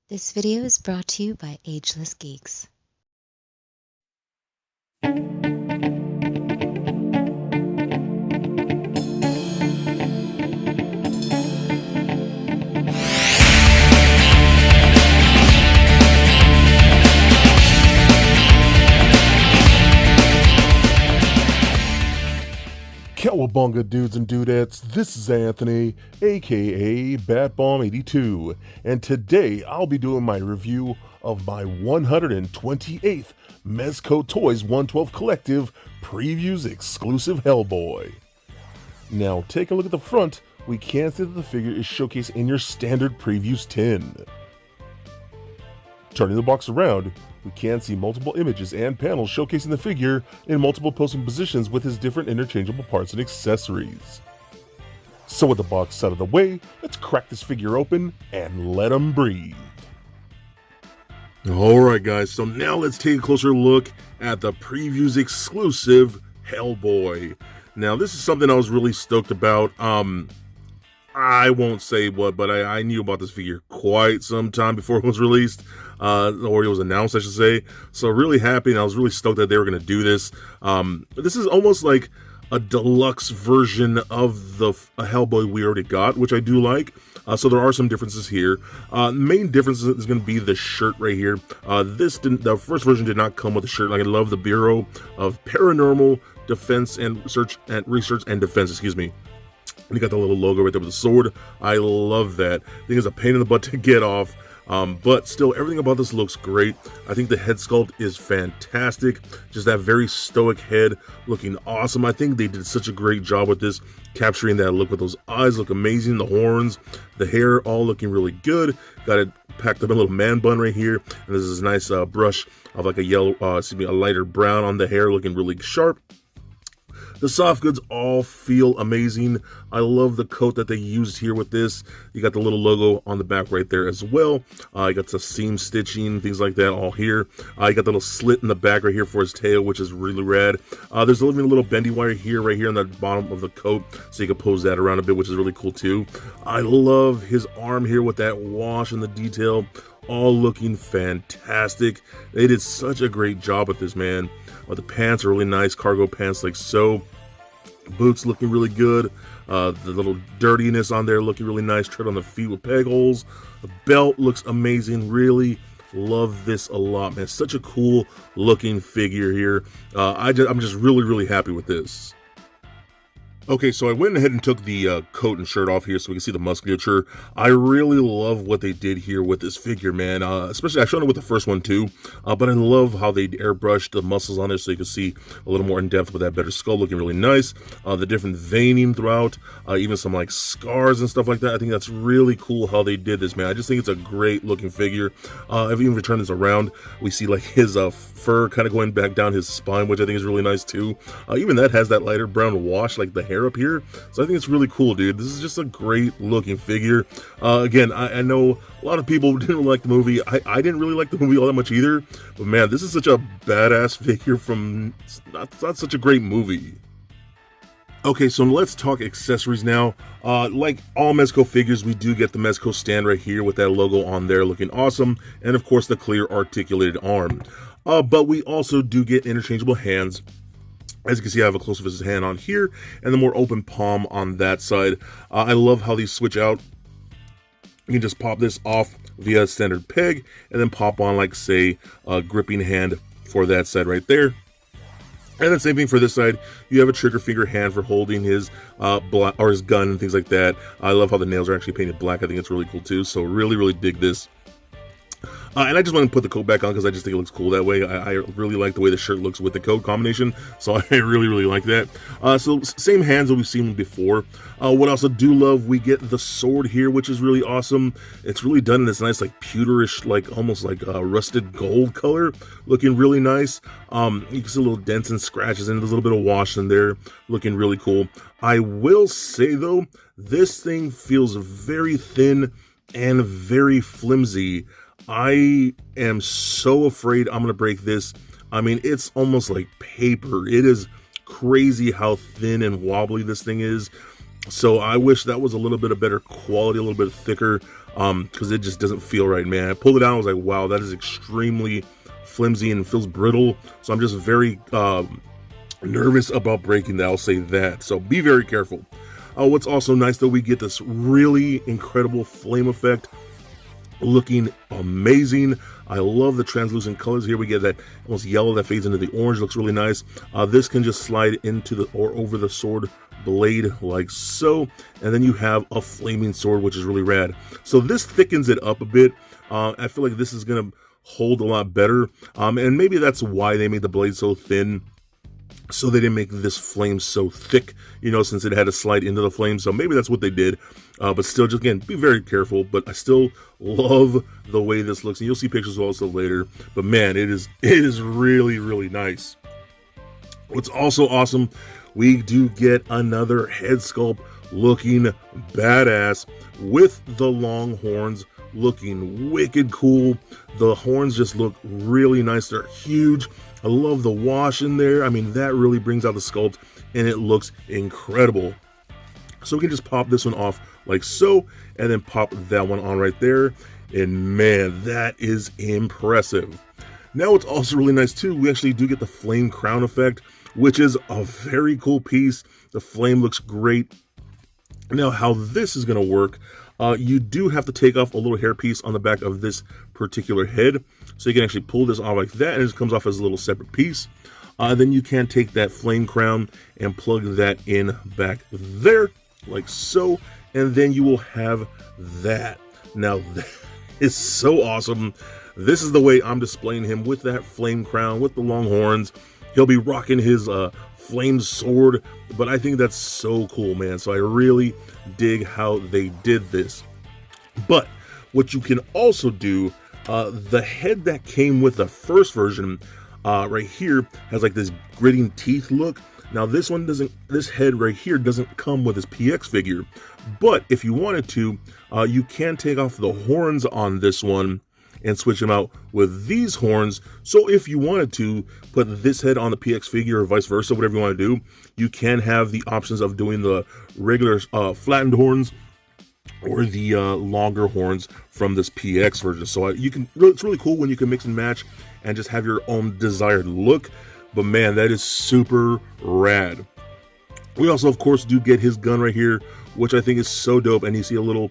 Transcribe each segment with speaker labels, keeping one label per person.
Speaker 1: This video is brought to you by Ageless Geeks.
Speaker 2: Cowabunga dudes and dudettes, this is Anthony, aka BatBomb82, and today I'll be doing my review of my 128th Mezco Toyz 112 Collective Previews exclusive Hellboy. Now take a look at the front, we can see that the figure is showcased in your standard Previews tin. Turning the box around, we can see multiple images and panels showcasing the figure in multiple posing positions with his different interchangeable parts and accessories. So with the box out of the way, let's crack this figure open and let him breathe. Alright guys, so now let's take a closer look at the Previews exclusive Hellboy. Now this is something I was really stoked about. I won't say what, but I knew about this figure quite some time before it was released, or it was announced, I should say. So really happy, and I was really stoked that they were going to do this. This is almost like a deluxe version of the Hellboy we already got, which I do like. So there are some differences here. Main difference is going to be the shirt right here. The first version did not come with a shirt. Like, I love the Bureau of Paranormal Defense and Research and Defense, excuse me. You got the little logo right there with the sword. I love that. I think it's a pain in the butt to get off. But still, everything about this looks great. I think the head sculpt is fantastic. Just that very stoic head looking awesome. I think they did such a great job with this, capturing that look with those eyes look amazing. The horns, the hair, all looking really good. Got it packed up in a little man bun right here. And there's this nice brush of like a yellow, a lighter brown on the hair, looking really sharp. The soft goods all feel amazing. I love the coat that they used here with this. You got the little logo on the back right there as well. You got the seam stitching, things like that all here. You got the little slit in the back right here for his tail, which is really rad. There's even a little bendy wire here, right here on the bottom of the coat, so you can pose that around a bit, which is really cool too. I love his arm here with that wash and the detail, all looking fantastic. They did such a great job with this, man. The pants are really nice, cargo pants like so. Boots looking really good. The little dirtiness on there looking really nice. Tread on the feet with peg holes. The belt looks amazing. Really love this a lot, man. Such a cool looking figure here. I'm just really happy with this. Okay, so I went ahead and took the coat and shirt off here so we can see the musculature. I really love what they did here with this figure, man. Especially, I've shown it with the first one too, but I love how they airbrushed the muscles on there so you can see a little more in depth with that better skull looking really nice. The different veining throughout, even some like scars and stuff like that. I think that's really cool how they did this, man. I just think it's a great looking figure. If you even turn this around, we see like his fur kind of going back down his spine, which I think is really nice too. Even that has that lighter brown wash, like the hair up here, so I think it's really cool, dude. This is just a great looking figure. Again, I know a lot of people didn't really like the movie. I didn't really like the movie all that much either, but man, this is such a badass figure from not such a great movie. Okay, so let's talk accessories now. Like all Mezco figures, we do get the Mezco stand right here with that logo on there looking awesome, and of course the clear articulated arm. But we also do get interchangeable hands. As you can see, I have a close-up of his hand on here, and the more open palm on that side. I love how these switch out. You can just pop this off via standard peg, and then pop on, like, say, a gripping hand for that side right there. And the same thing for this side. You have a trigger finger hand for holding his his gun and things like that. I love how the nails are actually painted black. I think it's really cool too. So really dig this. And I just want to put the coat back on because I just think it looks cool that way. I really like the way the shirt looks with the coat combination, so I really like that. So same hands that we've seen before. What I also do love, we get the sword here, which is really awesome. It's really done in this nice, like pewterish, like almost like rusted gold color, looking really nice. You can see little dents and scratches, and there's a little bit of wash in there, looking really cool. I will say though, this thing feels very thin and very flimsy. I am so afraid I'm going to break this. I mean, it's almost like paper. It is crazy how thin and wobbly this thing is. So I wish that was a little bit of better quality, a little bit thicker. because it just doesn't feel right, man. I pulled it out, I was like, wow, that is extremely flimsy and feels brittle. So I'm just very nervous about breaking that, I'll say that. So be very careful. What's also nice though, we get this really incredible flame effect, looking amazing. I love the translucent colors here. We get that almost yellow that fades into the orange, looks really nice. This can just slide into the or over the sword blade like so, and then you have a flaming sword, which is really rad. So this thickens it up a bit. I feel like this is gonna hold a lot better, and maybe that's why they made the blade so thin, so they didn't make this flame so thick, you know, since it had to slide into the flame. So maybe that's what they did. But still, just again, be very careful. But I still love the way this looks, and you'll see pictures also later. But man, it is really, really nice. What's also awesome, we do get another head sculpt looking badass with the long horns, looking wicked cool. The horns just look really nice. They're huge. I love the wash in there. I mean, that really brings out the sculpt, and it looks incredible. So we can just pop this one off like so, and then pop that one on right there. And man, that is impressive. Now what's also really nice too, we actually do get the flame crown effect, which is a very cool piece. The flame looks great. Now how this is going to work, you do have to take off a little hair piece on the back of this particular head. So you can actually pull this off like that, and it just comes off as a little separate piece. Then you can take that flame crown and plug that in back there, like so. And then you will have that. Now that is so awesome. This is the way I'm displaying him, with that flame crown, with the long horns. He'll be rocking his flame sword, but I think that's so cool, man. So I really dig how they did this. But what you can also do, the head that came with the first version right here has like this gritting teeth look. Now this one doesn't, this head right here doesn't come with his PX figure, but if you wanted to, you can take off the horns on this one and switch them out with these horns. So if you wanted to put this head on the PX figure or vice versa, whatever you want to do, you can have the options of doing the regular flattened horns or the longer horns from this PX version. So you can, it's really cool when you can mix and match and just have your own desired look. But man, that is super rad. We also, of course, do get his gun right here, which I think is so dope. And you see a little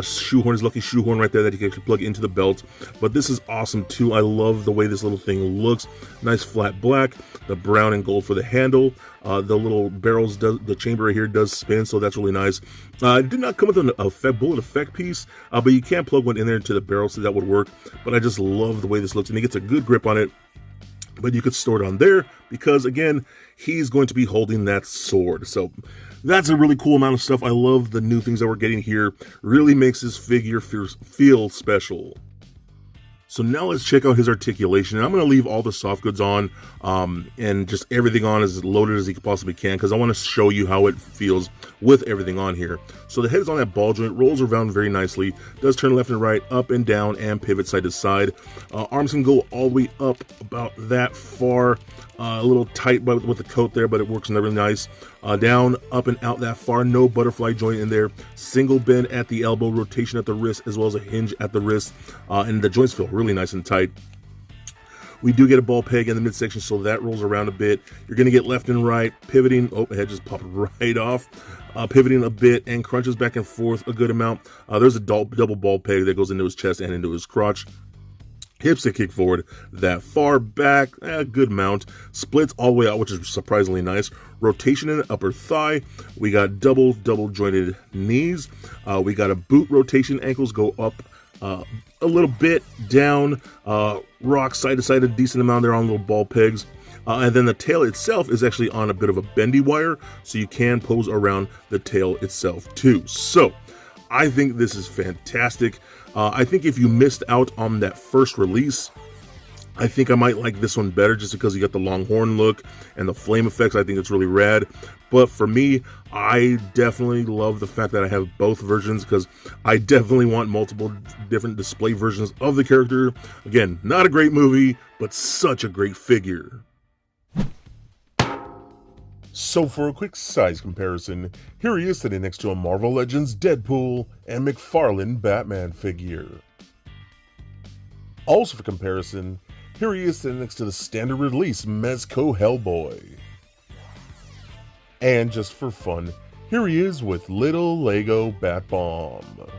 Speaker 2: shoehorn, his lucky shoehorn right there that you can actually plug into the belt. But this is awesome too. I love the way this little thing looks. Nice flat black, the brown and gold for the handle. The little barrels, the chamber right here does spin, so that's really nice. It did not come with a bullet effect piece, but you can plug one in there to the barrel, so that would work. But I just love the way this looks, and he gets a good grip on it. But you could store it on there because, again, he's going to be holding that sword. So that's a really cool amount of stuff. I love the new things that we're getting here. Really makes this figure feel special. So now let's check out his articulation. And I'm going to leave all the soft goods on and just everything on as loaded as he possibly can, because I want to show you how it feels with everything on here. So the head is on that ball joint, rolls around very nicely, does turn left and right, up and down, and pivot side to side. Arms can go all the way up about that far. A little tight with the coat there, but it works really nice. Down, up, and out that far. No butterfly joint in there. Single bend at the elbow, rotation at the wrist, as well as a hinge at the wrist. And the joints feel really nice and tight. We do get a ball peg in the midsection, so that rolls around a bit. You're going to get left and right, pivoting. Oh, the head just popped right off. Pivoting a bit and crunches back and forth a good amount. There's a double ball peg that goes into his chest and into his crotch. Hips that kick forward that far back, good amount. Splits all the way out, which is surprisingly nice. Rotation in the upper thigh. We got double jointed knees. We got a boot rotation. Ankles go up a little bit, down, rock side to side a decent amount there on little ball pegs. And then the tail itself is actually on a bit of a bendy wire, so you can pose around the tail itself too. So I think this is fantastic. I think if you missed out on that first release, I think I might like this one better just because you got the long horn look and the flame effects. I think it's really rad. But for me, I definitely love the fact that I have both versions, because I definitely want multiple different display versions of the character. Again, not a great movie, but such a great figure. So for a quick size comparison, here he is sitting next to a Marvel Legends Deadpool and McFarlane Batman figure. Also for comparison, here he is sitting next to the standard release Mezco Hellboy. And just for fun, here he is with little Lego Bat Bomb.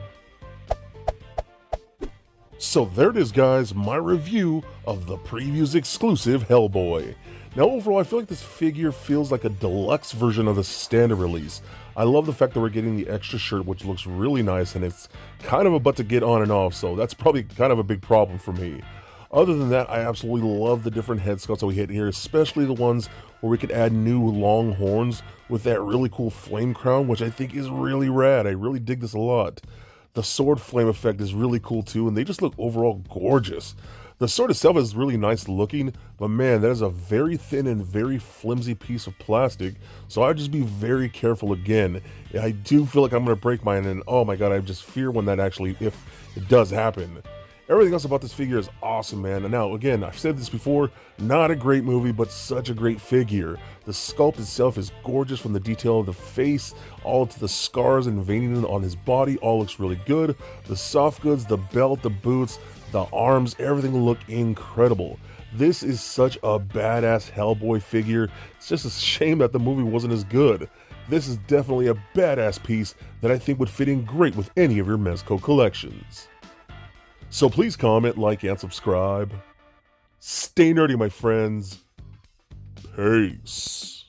Speaker 2: So there it is, guys, my review of the previews exclusive Hellboy. Now overall, I feel like this figure feels like a deluxe version of the standard release. I love the fact that we're getting the extra shirt, which looks really nice, and it's kind of a butt to get on and off, so that's probably kind of a big problem for me. Other than that, I absolutely love the different head sculpts that we hit here, especially the ones where we could add new long horns with that really cool flame crown, which I think is really rad. I really dig this a lot. The sword flame effect is really cool too, and they just look overall gorgeous. The sword itself is really nice looking, but man, that is a very thin and very flimsy piece of plastic, so I'd just be very careful again. I do feel like I'm going to break mine, and oh my god, I just fear when that actually, if it does happen. Everything else about this figure is awesome, man. And now, again, I've said this before, not a great movie, but such a great figure. The sculpt itself is gorgeous, from the detail of the face, all to the scars and veining on his body, all looks really good. The soft goods, the belt, the boots, the arms, everything look incredible. This is such a badass Hellboy figure. It's just a shame that the movie wasn't as good. This is definitely a badass piece that I think would fit in great with any of your Mezco collections. So please comment, like, and subscribe. Stay nerdy, my friends. Peace.